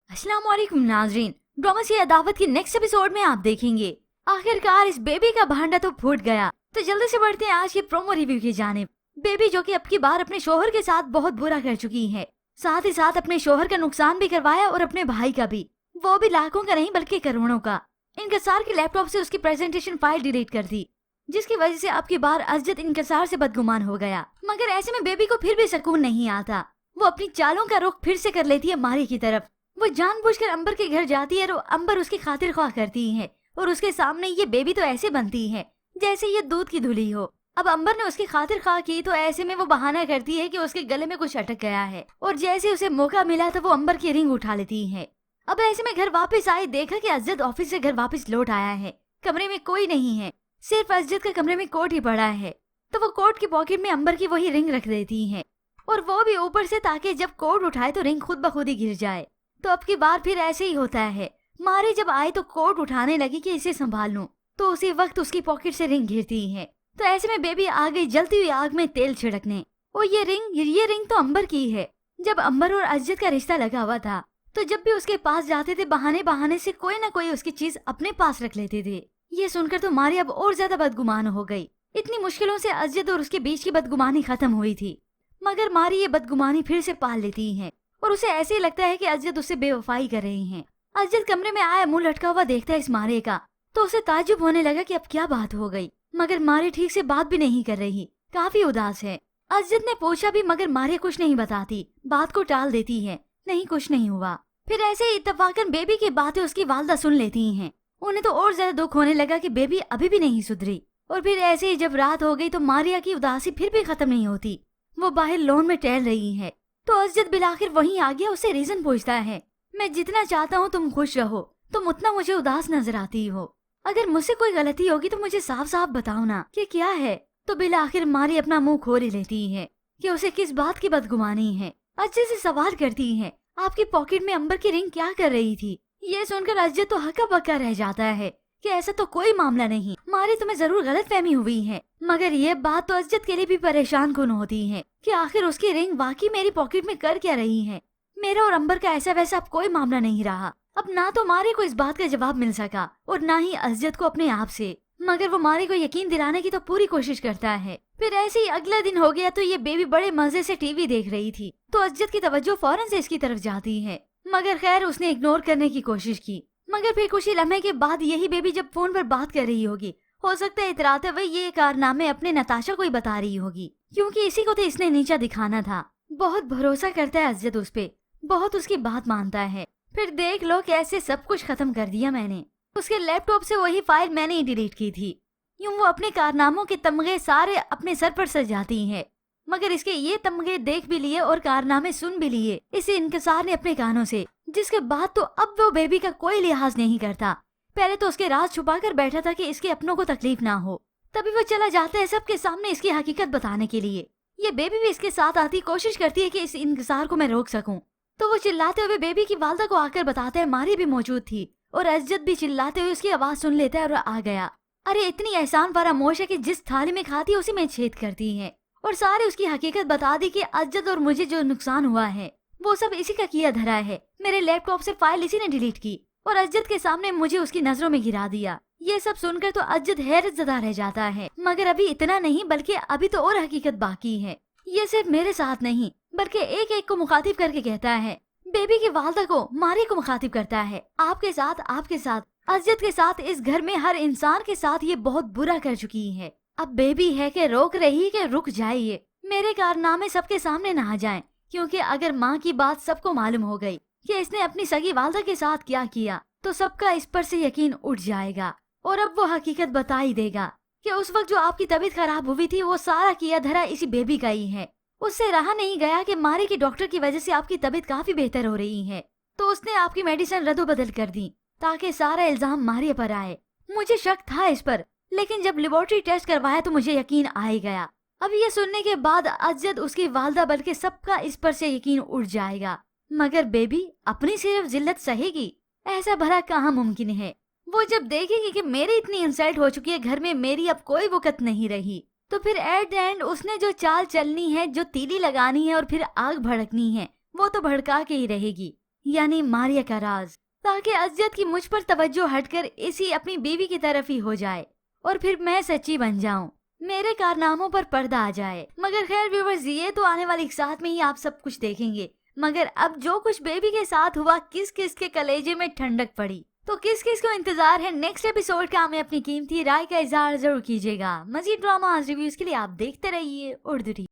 अस्सलाम वालेकुम नाजरीन, ड्रामा से अदावत के नेक्स्ट एपिसोड में आप देखेंगे आखिरकार इस बेबी का भांडा तो फूट गया। तो जल्दी से बढ़ते हैं आज की प्रोमो रिव्यू की जानिब। बेबी जो कि अब की बार अपने शोहर के साथ बहुत बुरा कर चुकी है, साथ ही साथ अपने शोहर का नुकसान भी करवाया और अपने भाई का भी, वो भी लाखों का नहीं बल्कि करोड़ों का। इनकसार के लैपटॉप से उसकी प्रेजेंटेशन फाइल डिलीट कर दी, जिसकी वजह से अब की बार अजद इनकसार से बदगुमान हो गया। मगर ऐसे में बेबी को फिर भी सुकून नहीं आता। वो अपनी चालों का रुख फिर से कर लेती है मारी की तरफ। वो जानबूझकर अंबर के घर जाती है और अंबर उसकी खातिर ख्वाह करती है और उसके सामने ये बेबी तो ऐसे बनती है जैसे ये दूध की धुली हो। अब अंबर ने उसकी खातिर ख्वाह की तो ऐसे में वो बहाना करती है कि उसके गले में कुछ अटक गया है और जैसे उसे मौका मिला तो वो अंबर की रिंग उठा लेती है। अब ऐसे में घर वापस आए देखा कि अजद ऑफिस से घर वापस लौट आया है। कमरे में कोई नहीं है, सिर्फ अजद का कमरे में कोट ही पड़ा है। तो वो कोट की पॉकेट में अंबर की वही रिंग रख देती है और वो भी ऊपर से, ताकि जब कोट उठाए तो रिंग खुद ब खुद ही गिर जाए। तो अब की बार फिर ऐसे ही होता है। मारी जब आई तो कोट उठाने लगी कि इसे संभाल लूं, तो उसी वक्त उसकी पॉकेट से रिंग गिरती है। तो ऐसे में बेबी आ गई जलती हुई आग में तेल छिड़कने। और ये रिंग तो अंबर की है। जब अंबर और अजद का रिश्ता लगा हुआ था तो जब भी उसके पास जाते थे बहाने बहाने से कोई ना कोई उसकी चीज अपने पास रख लेते थे। ये सुनकर तो मारी अब और ज्यादा बदगुमान हो गई। इतनी मुश्किलों से अजद और उसके बीच की बदगुमानी खत्म हुई थी, मगर मारी ये बदगुमानी फिर से पाल लेती है और उसे ऐसे ही लगता है कि अजद उससे बेवफाई कर रही हैं। अजद कमरे में आया मुंह लटका हुआ देखता है इस मारे का, तो उसे ताज्जुब होने लगा कि अब क्या बात हो गई। मगर मारे ठीक से बात भी नहीं कर रही, काफी उदास है। अजद ने पूछा भी मगर मारे कुछ नहीं बताती, बात को टाल देती है, नहीं कुछ नहीं हुआ। फिर ऐसे ही इत्तफाकन बेबी की बातें उसकी वालदा सुन लेती हैं। उन्हें तो और ज्यादा दुख होने लगा कि बेबी अभी भी नहीं सुधरी। और फिर ऐसे ही जब रात हो गई तो मारिया की उदासी फिर भी खत्म नहीं होती। वो बाहर लॉन में टहल रही है तो अजद बिलाखिर वहीं आ गया। उससे रीजन पूछता है, मैं जितना चाहता हूँ तुम खुश रहो, तुम उतना मुझे उदास नजर आती हो। अगर मुझसे कोई गलती होगी तो मुझे साफ साफ बताओ ना कि क्या है। तो बिलाखिर मारी अपना मुंह खोल लेती है कि उसे किस बात की बदगुमानी है। अजद से सवाल करती है, आपकी पॉकेट में अंबर की रिंग क्या कर रही थी। ये सुनकर अजद तो हक्का बक्का रह जाता है कि ऐसा तो कोई मामला नहीं, मारी तुम्हें जरूर गलतफहमी हुई है। मगर ये बात तो अजद के लिए भी परेशान कुन होती है कि आखिर उसकी रिंग वाकई मेरी पॉकेट में कर क्या रही है। मेरा और अंबर का ऐसा वैसा अब कोई मामला नहीं रहा। अब ना तो मारी को इस बात का जवाब मिल सका और ना ही अजद को अपने आप से। मगर वो मारी को यकीन दिलाने की तो पूरी कोशिश करता है। फिर ऐसे ही अगला दिन हो गया तो ये बेबी बड़े मजे से टीवी देख रही थी तो अजद की तवज्जो फौरन से इसकी तरफ जाती है। मगर खैर उसने इग्नोर करने की कोशिश की। मगर फिर कुछ ही लम्हे के बाद यही बेबी जब फोन पर बात कर रही होगी, हो सकता है इतराते हुए ये कारनामे अपने नताशा को ही बता रही होगी, क्योंकि इसी को तो इसने नीचा दिखाना था। बहुत भरोसा करता है अजद उस पे, बहुत उसकी बात मानता है। फिर देख लो कैसे सब कुछ खत्म कर दिया मैंने। उसके लैपटॉप से वही फाइल मैंने ही डिलीट की थी। यूं वो अपने कारनामों के तमगे सारे अपने सर पर सजाती है। मगर इसके ये तमगे देख भी लिए और कारनामे सुन भी लिए इसे इनकसार ने अपने कानों से, जिसके बाद तो अब वो बेबी का कोई लिहाज नहीं करता। पहले तो उसके राज छुपा कर बैठा था कि इसके अपनों को तकलीफ ना हो, तभी वो चला जाता है सबके सामने इसकी हकीकत बताने के लिए। ये बेबी भी इसके साथ आती कोशिश करती है कि इस इनकसार को मैं रोक सकूं। तो वो चिल्लाते हुए बेबी की वालदा को आकर बताता है मारी भी मौजूद थी और अजद भी चिल्लाते हुए उसकी आवाज सुन लेता है और आ गया। अरे इतनी एहसान फरामोश है कि जिस थाली में खाती उसी में छेद करती है और सारी उसकी हकीकत बता दी कि अजद और मुझे जो नुकसान हुआ है वो सब इसी का किया धरा है। मेरे लैपटॉप से फाइल इसी ने डिलीट की और अजद के सामने मुझे उसकी नजरों में गिरा दिया। ये सब सुनकर तो अजद हैरत ज़दा रह जाता है। मगर अभी इतना नहीं बल्कि अभी तो और हकीकत बाकी है। ये सिर्फ मेरे साथ नहीं बल्कि एक एक को मुखातिब करके कहता है। बेबी की वालदा को मारी को मुखातिब करता है, आपके साथ अजद के साथ इस घर में हर इंसान के साथ ये बहुत बुरा कर चुकी है। अब बेबी है कि रोक रही कि रुक जाइए, मेरे कारनामे सबके सामने ना आ जाएं, क्योंकि अगर माँ की बात सबको मालूम हो गई कि इसने अपनी सगी वालदा के साथ क्या किया तो सबका इस पर से यकीन उठ जाएगा और अब वो हकीकत बता ही देगा कि उस वक्त जो आपकी तबीयत खराब हुई थी वो सारा किया धरा इसी बेबी का ही है। उससे रहा नहीं गया कि मारी की डॉक्टर की वजह से आपकी तबीयत काफी बेहतर हो रही है तो उसने आपकी मेडिसिन रद्दोबदल कर दी ताकि सारा इल्जाम मारिया पर आए। मुझे शक था इस पर, लेकिन जब लेबोरेटरी टेस्ट करवाया तो मुझे यकीन आ ही गया। अब ये सुनने के बाद अजद उसकी वालदा बल्कि सबका इस पर से यकीन उठ जाएगा। मगर बेबी अपनी सिर्फ जिल्लत सहेगी, ऐसा भला कहाँ मुमकिन है। वो जब देखेगी कि मेरी इतनी इंसल्ट हो चुकी है घर में, मेरी अब कोई वक़्त नहीं रही, तो फिर एट द एंड उसने जो चाल चलनी है, जो तीली लगानी है और फिर आग भड़कनी है, वो तो भड़का के ही रहेगी। यानी मारिया का राज, ताकि अज़ियत की मुझ पर तवज्जो हटकर इसी अपनी बीवी की तरफ ही हो जाए और फिर मैं सच्ची बन जाऊं, मेरे कारनामों पर पर्दा आ जाए। मगर खैर व्यूअर्स, ये तो आने वाली एक साथ में ही आप सब कुछ देखेंगे। मगर अब जो कुछ बेबी के साथ हुआ, किस किस के कलेजे में ठंडक पड़ी, तो किस किस को इंतजार है नेक्स्ट एपिसोड का, हमें अपनी कीमती राय का इजहार जरूर कीजिएगा। मजीद ड्रामा रिव्यूज के लिए आप देखते रहिए उर्दू टीवी।